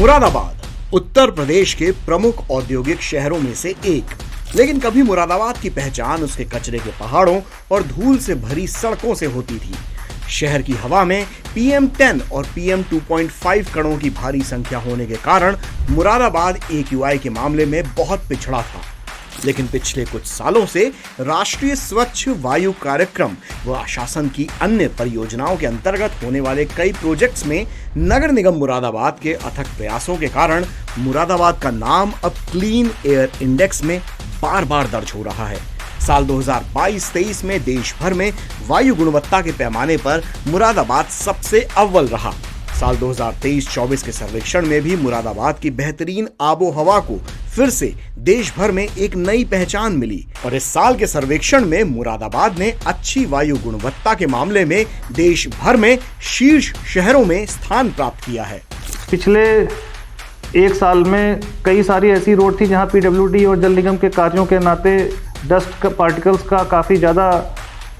मुरादाबाद उत्तर प्रदेश के प्रमुख औद्योगिक शहरों में से एक, लेकिन कभी मुरादाबाद की पहचान उसके कचरे के पहाड़ों और धूल से भरी सड़कों से होती थी। शहर की हवा में PM10 और PM 2.5 कणों की भारी संख्या होने के कारण मुरादाबाद AQI के मामले में बहुत पिछड़ा था। लेकिन पिछले कुछ सालों से राष्ट्रीय स्वच्छ वायु कार्यक्रम व शासन की अन्य परियोजनाओं के अंतर्गत होने वाले कई प्रोजेक्ट्स में नगर निगम मुरादाबाद के अथक प्रयासों के कारण मुरादाबाद का नाम अब क्लीन एयर इंडेक्स में बार बार दर्ज हो रहा है। साल 2022-23 में देश भर में वायु गुणवत्ता के पैमाने पर मुरादाबाद सबसे अव्वल रहा। साल 2023-24 के सर्वेक्षण में भी मुरादाबाद की बेहतरीन आबो हवा को फिर से देश भर में एक नई पहचान मिली और इस साल के सर्वेक्षण में मुरादाबाद ने अच्छी वायु गुणवत्ता के मामले में देश भर में शीर्ष शहरों में स्थान प्राप्त किया है। पिछले एक साल में कई सारी ऐसी रोड थी जहां PWD और जल निगम के कार्यों के नाते डस्ट पार्टिकल्स का काफ़ी ज़्यादा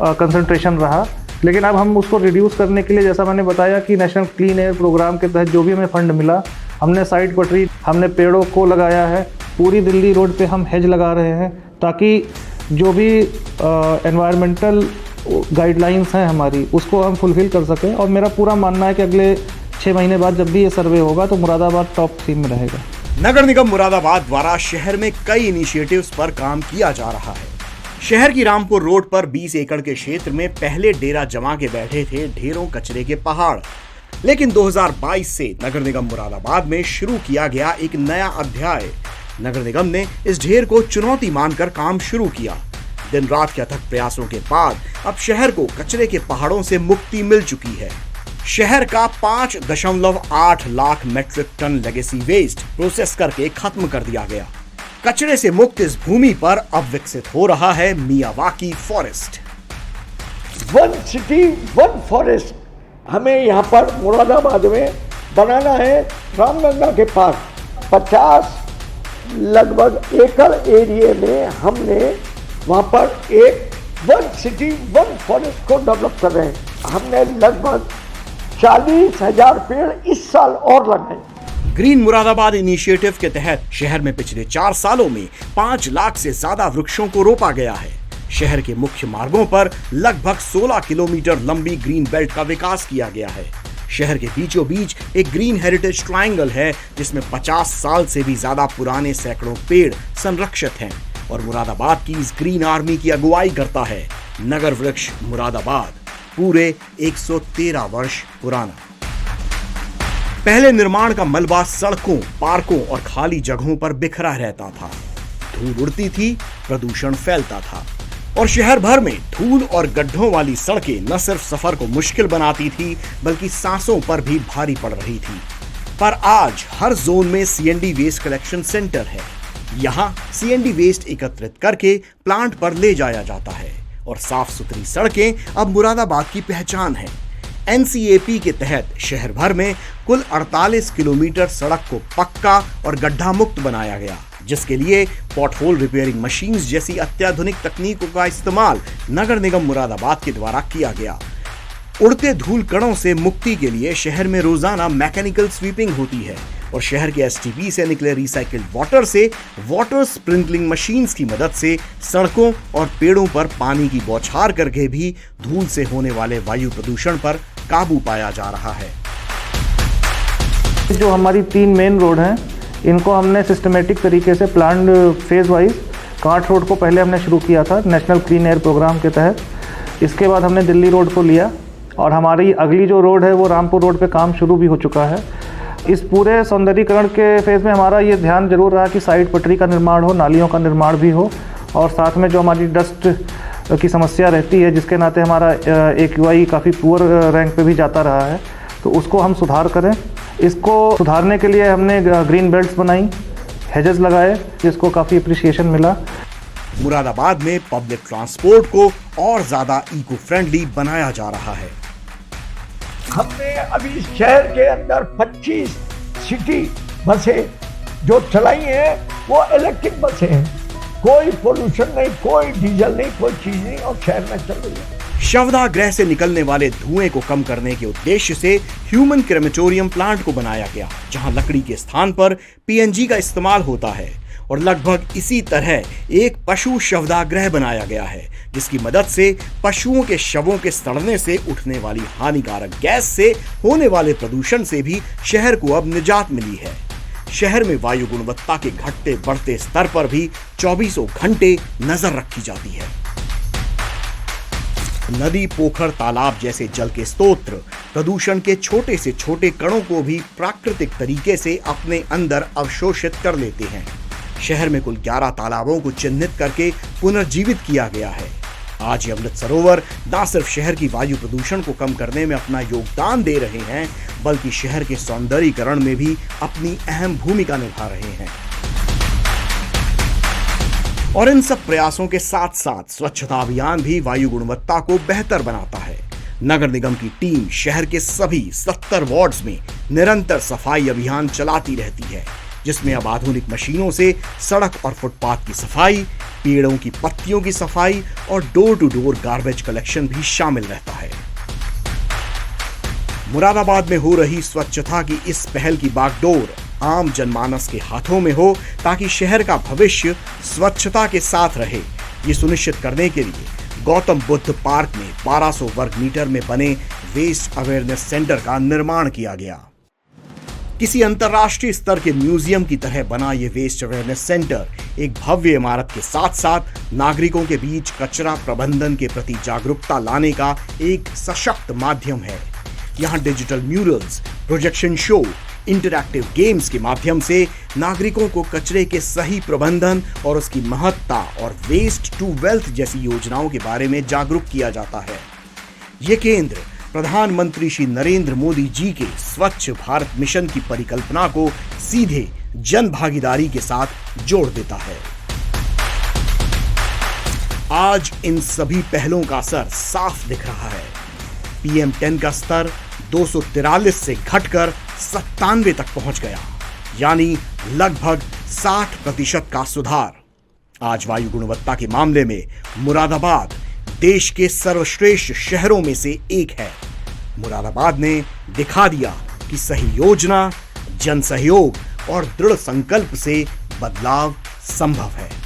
कंसंट्रेशन रहा, लेकिन अब हम उसको रिड्यूस करने के लिए, जैसा मैंने बताया कि नेशनल क्लीन एयर प्रोग्राम के तहत जो भी हमें फंड मिला, हमने साइड पटरी, हमने पेड़ों को लगाया है। पूरी दिल्ली रोड पे हम हेज लगा रहे हैं ताकि जो भी एनवायरमेंटल गाइडलाइंस हैं हमारी, उसको हम फुलफिल कर सकें। और मेरा पूरा मानना है कि अगले 6 महीने बाद जब भी ये सर्वे होगा तो मुरादाबाद टॉप 3 में रहेगा। नगर निगम मुरादाबाद द्वारा शहर में कई इनिशिएटिव्स पर काम किया जा रहा है। शहर की रामपुर रोड पर 20 एकड़ के क्षेत्र में पहले डेरा जमा के बैठे थे ढेरों कचरे के पहाड़, लेकिन 2022 से नगर निगम मुरादाबाद में शुरू किया गया एक नया अध्याय। नगर निगम ने इस ढेर को चुनौती मानकर काम शुरू किया। दिन रात के अथक प्रयासों के बाद अब शहर को कचरे के पहाड़ों से मुक्ति मिल चुकी है। शहर का 5.8 lakh metric ton legacy waste process करके खत्म कर दिया गया। कचरे से मुक्त इस भूमि पर अब विकसित हो रहा है Miyawaki forest. One city one forest हमें यहाँ पर मुरादाबाद में बनाना है। रामगंगा के पास 50 लगभग एकड़ एरिया में हमने वहाँ पर एक वन सिटी वन फॉरेस्ट को डेवलप कर रहे हैं। हमने लगभग 40,000 पेड़ इस साल और लगाए। ग्रीन मुरादाबाद इनिशिएटिव के तहत शहर में पिछले 4 सालों में 5 लाख से ज्यादा वृक्षों को रोपा गया है। शहर के मुख्य मार्गों पर लगभग 16 किलोमीटर लंबी ग्रीन बेल्ट का विकास किया गया है। शहर के बीचों बीच एक ग्रीन हेरिटेज ट्रायंगल है जिसमें 50 साल से भी ज्यादा पुराने सैकड़ों पेड़ संरक्षित हैं और मुरादाबाद की इस ग्रीन आर्मी की अगुवाई करता है नगर वृक्ष मुरादाबाद, पूरे 113 वर्ष पुराना। पहले निर्माण का मलबा सड़कों, पार्कों और खाली जगहों पर बिखरा रहता था। धूल उड़ती थी, प्रदूषण फैलता था और शहर भर में धूल और गड्ढों वाली सड़कें न सिर्फ सफर को मुश्किल बनाती थी बल्कि सांसों पर भी भारी पड़ रही थी। पर आज हर जोन में CND वेस्ट कलेक्शन सेंटर है। यहाँ CND वेस्ट एकत्रित करके प्लांट पर ले जाया जाता है और साफ सुथरी सड़कें अब मुरादाबाद की पहचान है। NCAP के तहत शहर भर में कुल 48 किलोमीटर सड़क को पक्का और गड्ढा मुक्त बनाया गया, जिसके लिए पॉटहोल रिपेयरिंग मशीन्स जैसी अत्याधुनिक तकनीकों का इस्तेमाल नगर निगम मुरादाबाद के द्वारा किया गया। उड़ते धूल कणों से मुक्ति के लिए शहर में रोजाना मैकेनिकल स्वीपिंग होती है और शहर के STP से निकले रिसाइकिल्ड वाटर से वाटर स्प्रिंकलिंग मशीन्स की मदद से सड़कों और पेड़ों पर पानी की बौछार करके भी धूल से होने वाले वायु प्रदूषण पर काबू पाया जा रहा है। जो हमारी 3 मेन रोड हैं, इनको हमने सिस्टमेटिक तरीके से planned phase wise, Kanth road को पहले हमने शुरू किया था नेशनल क्लीन एयर प्रोग्राम के तहत। इसके बाद हमने दिल्ली रोड को लिया और हमारी अगली जो रोड है वो रामपुर रोड पे काम शुरू भी हो चुका है। इस पूरे सौंदर्यीकरण के फेज़ में हमारा ये ध्यान जरूर रहा कि साइड पटरी का निर्माण हो, नालियों का निर्माण भी हो और साथ में जो हमारी डस्ट की समस्या रहती है, जिसके नाते हमारा AQI काफ़ी पुअर रैंक पे भी जाता रहा है, तो उसको हम सुधार करें। इसको सुधारने के लिए हमने ग्रीन बेल्ट्स बनाई, हेजेस लगाए, जिसको काफ़ी अप्रिसिएशन मिला। मुरादाबाद में पब्लिक ट्रांसपोर्ट को और ज़्यादा इको फ्रेंडली बनाया जा रहा है। हमने अभी शहर के अंदर 25 सिटी बसें जो चलाई हैं वो इलेक्ट्रिक बसें हैं। कोई पोल्यूशन नहीं, कोई डीजल नहीं, कोई चीज नहीं और शहर में चल रही है। शवदाह गृह से निकलने वाले धुएं को कम करने के उद्देश्य से ह्यूमन क्रेमेटोरियम प्लांट को बनाया गया, जहां लकड़ी के स्थान पर पीएनजी का इस्तेमाल होता है। और लगभग इसी तरह एक पशु शवदाह गृह बनाया गया है, जिसकी मदद से पशुओं के शवों के सड़ने से उठने वाली हानिकारक गैस से होने वाले प्रदूषण से भी शहर को अब निजात मिली है। शहर में वायु गुणवत्ता के घटते बढ़ते स्तर पर भी 24 घंटे नजर रखी जाती है। नदी, पोखर, तालाब जैसे जल के स्रोत प्रदूषण के छोटे से छोटे कणों को भी प्राकृतिक तरीके से अपने अंदर अवशोषित कर लेते हैं। शहर में कुल 11 तालाबों को चिन्हित करके पुनर्जीवित किया गया है। आज ये अमृत सरोवर न सिर्फ शहर की वायु प्रदूषण को कम करने में अपना योगदान दे रहे हैं, बल्कि शहर के सौंदर्यीकरण में भी अपनी अहम भूमिका निभा रहे हैं। और इन सब प्रयासों के साथ साथ स्वच्छता अभियान भी वायु गुणवत्ता को बेहतर बनाता है। नगर निगम की टीम शहर के सभी 70 वार्ड्स में निरंतर सफाई अभियान चलाती रहती है, जिसमें अब आधुनिक मशीनों से सड़क और फुटपाथ की सफाई, पेड़ों की पत्तियों की सफाई और door to door garbage collection भी शामिल रहता है। मुरादाबाद में हो रही स्वच्छता की इस पहल की बागडोर आम जनमानस के हाथों में हो, ताकि शहर का भविष्य स्वच्छता के साथ रहे। ये सुनिश्चित करने के लिए गौतम बुद्ध पार्क में 1200 वर्ग मीटर में बने वेस्ट अवेयरनेस सेंटर का निर्माण किया गया। किसी अंतर्राष्ट्रीय स्तर के म्यूजियम की तरह बना ये वेस्ट अवेयरनेस सेंटर एक भव्य इमारत के साथ साथ नागरिकों के बीच कचरा प्रबंधन के प्रति जागरूकता लाने का एक सशक्त माध्यम है। यहाँ digital murals, projection show, interactive games के माध्यम से नागरिकों को कचरे के सही प्रबंधन और उसकी महत्ता और वेस्ट टू वेल्थ जैसी योजनाओं के बारे में जागरूक किया जाता है। ये केंद्र प्रधानमंत्री श्री नरेंद्र मोदी जी के स्वच्छ भारत मिशन की परिकल्पना को सीधे जन भागीदारी के साथ जोड़ देता है। आज इन सभी पहलों का असर साफ दिख रहा है। PM10 का स्तर 243 से घटकर 97 तक पहुंच गया, यानी लगभग 60% का सुधार। आज वायु गुणवत्ता के मामले में मुरादाबाद देश के सर्वश्रेष्ठ शहरों में से एक है। मुरादाबाद ने दिखा दिया कि सही योजना, जन सहयोग और दृढ़ संकल्प से बदलाव संभव है।